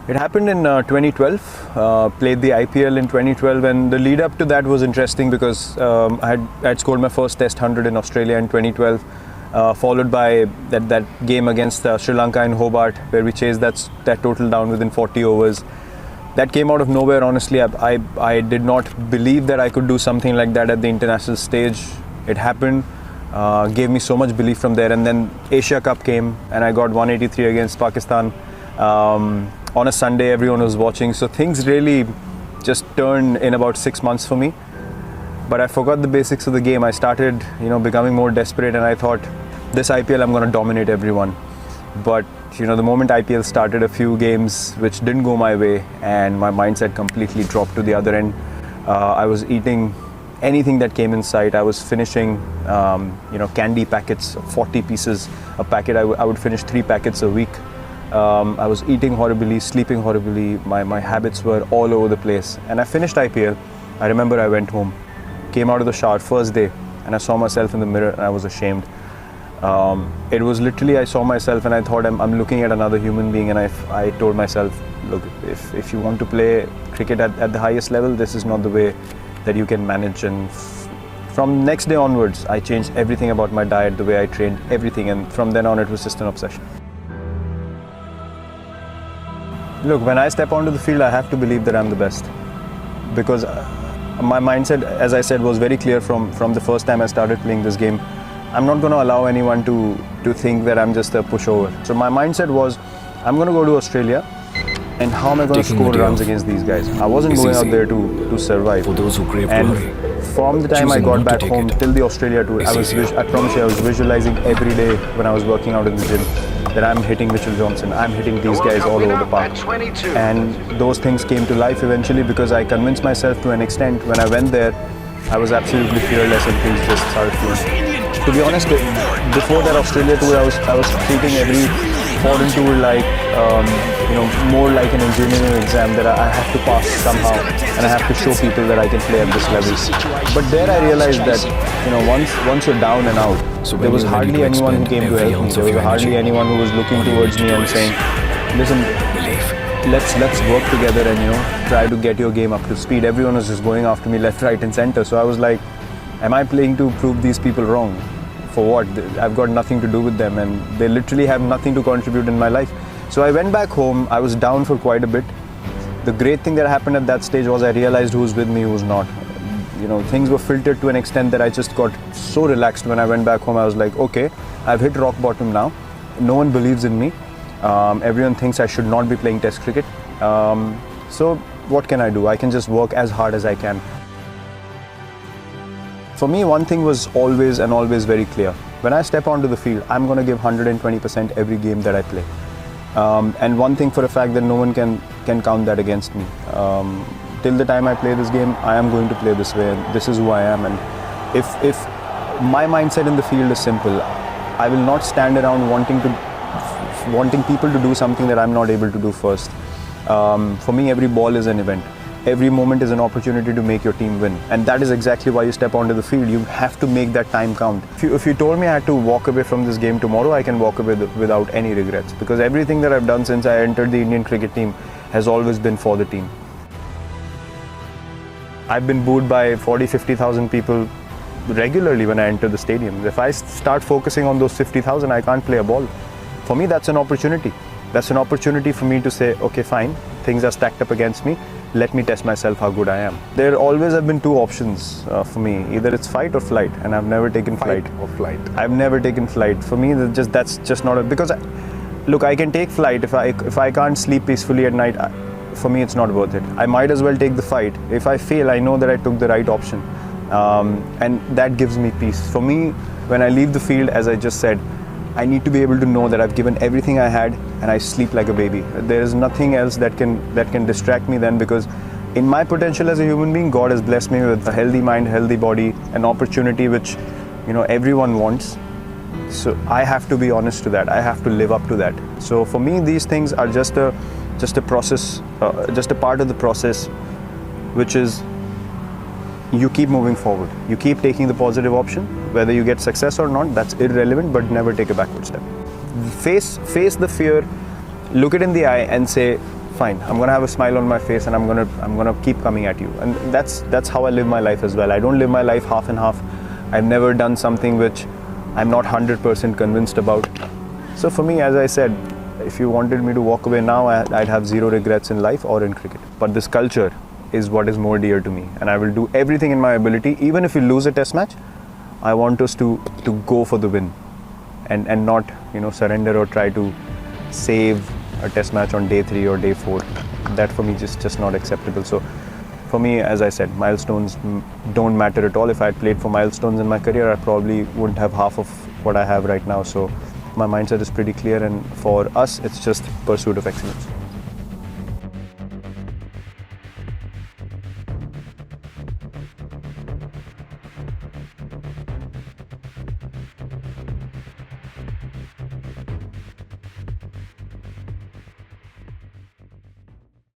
It happened in 2012, played the IPL in 2012, and the lead up to that was interesting because I had scored my first Test 100 in Australia in 2012, followed by that game against Sri Lanka in Hobart, where we chased that total down within 40 overs. That came out of nowhere, honestly. I did not believe that I could do something like that at the international stage. It happened, gave me so much belief from there, and then Asia Cup came and I got 183 against Pakistan. On a Sunday, everyone was watching, so things really just turned in about 6 months for me. But I forgot the basics of the game. I started, becoming more desperate, and I thought, this IPL, I'm going to dominate everyone. But the moment IPL started, a few games which didn't go my way, and my mindset completely dropped to the other end. I was eating anything that came in sight. I was finishing, candy packets, 40 pieces a packet. I would finish 3 packets a week. I was eating horribly, sleeping horribly. My habits were all over the place. And I finished IPL. I remember I went home, came out of the shower first day, and I saw myself in the mirror and I was ashamed. It was literally, I saw myself and I thought I'm looking at another human being, and I told myself, look, if you want to play cricket at the highest level, this is not the way that you can manage. And from next day onwards, I changed everything about my diet, the way I trained, everything. And from then on, it was just an obsession. Look, when I step onto the field, I have to believe that I'm the best, because my mindset, as I said, was very clear from the first time I started playing this game. I'm not going to allow anyone to think that I'm just a pushover. So my mindset was, I'm going to go to Australia, and how am I going to score runs against these guys? I wasn't going out there to survive. For those who crave glory, from the time I got back home till the Australia tour, I promise you, I was visualizing every day when I was working out in the gym that I'm hitting Mitchell Johnson, I'm hitting these guys all over the park. And those things came to life eventually, because I convinced myself to an extent. When I went there, I was absolutely fearless and things just started flowing. To be honest, before that Australia tour, I was treating every foreign tour like, more like an engineering exam that I have to pass somehow, and I have to show people that I can play at this level. But there I realized that, once you're down and out, there was hardly anyone who came to help me. There was hardly anyone who was looking towards me and saying, listen, let's work together and try to get your game up to speed. Everyone was just going after me left, right and center. So I was like, am I playing to prove these people wrong? For what? I've got nothing to do with them, and they literally have nothing to contribute in my life. So I went back home. I was down for quite a bit. The great thing that happened at that stage was I realized who was with me, who was not. Things were filtered to an extent that I just got so relaxed when I went back home. I was like, okay, I've hit rock bottom now. No one believes in me. Everyone thinks I should not be playing Test cricket. So what can I do? I can just work as hard as I can. For me, one thing was always very clear. When I step onto the field, I'm going to give 120% every game that I play. And one thing for a fact that no one can count that against me. Till the time I play this game, I am going to play this way, and this is who I am. And if my mindset in the field is simple, I will not stand around wanting people to do something that I'm not able to do first. For me, every ball is an event. Every moment is an opportunity to make your team win. And that is exactly why you step onto the field. You have to make that time count. If you told me I had to walk away from this game tomorrow, I can walk away without any regrets. Because everything that I've done since I entered the Indian cricket team has always been for the team. I've been booed by 40,000-50,000 people regularly when I enter the stadium. If I start focusing on those 50,000, I can't play a ball. For me, that's an opportunity. That's an opportunity for me to say, okay, fine, things are stacked up against me. Let me test myself how good I am. There always have been two options for me. Either it's fight or flight, and I've never taken flight. I've never taken flight. For me, that's just not a... Because, look, I can take flight if I can't sleep peacefully at night. For me, it's not worth it. I might as well take the fight. If I fail, I know that I took the right option. And that gives me peace. For me, when I leave the field, as I just said, I need to be able to know that I've given everything I had and I sleep like a baby. There is nothing else that can distract me then, because in my potential as a human being, God has blessed me with a healthy mind, healthy body, an opportunity which, everyone wants. So I have to be honest to that. I have to live up to that. So for me, these things are just a process, just a part of the process, which is you keep moving forward. You keep taking the positive option. Whether you get success or not, that's irrelevant, but never take a backward step. Face the fear, look it in the eye and say, fine, I'm gonna have a smile on my face and I'm gonna keep coming at you. And that's how I live my life as well. I don't live my life half and half. I've never done something which I'm not 100% convinced about. So for me, as I said, if you wanted me to walk away now, I'd have zero regrets in life or in cricket. But this culture is what is more dear to me, and I will do everything in my ability. Even if we lose a test match, I want us to go for the win and not surrender or try to save a test match on day 3 or day 4. That for me is just not acceptable. So for me, as I said, milestones don't matter at all. If I had played for milestones in my career, I probably wouldn't have half of what I have right now. So my mindset is pretty clear, and for us, it's just pursuit of excellence.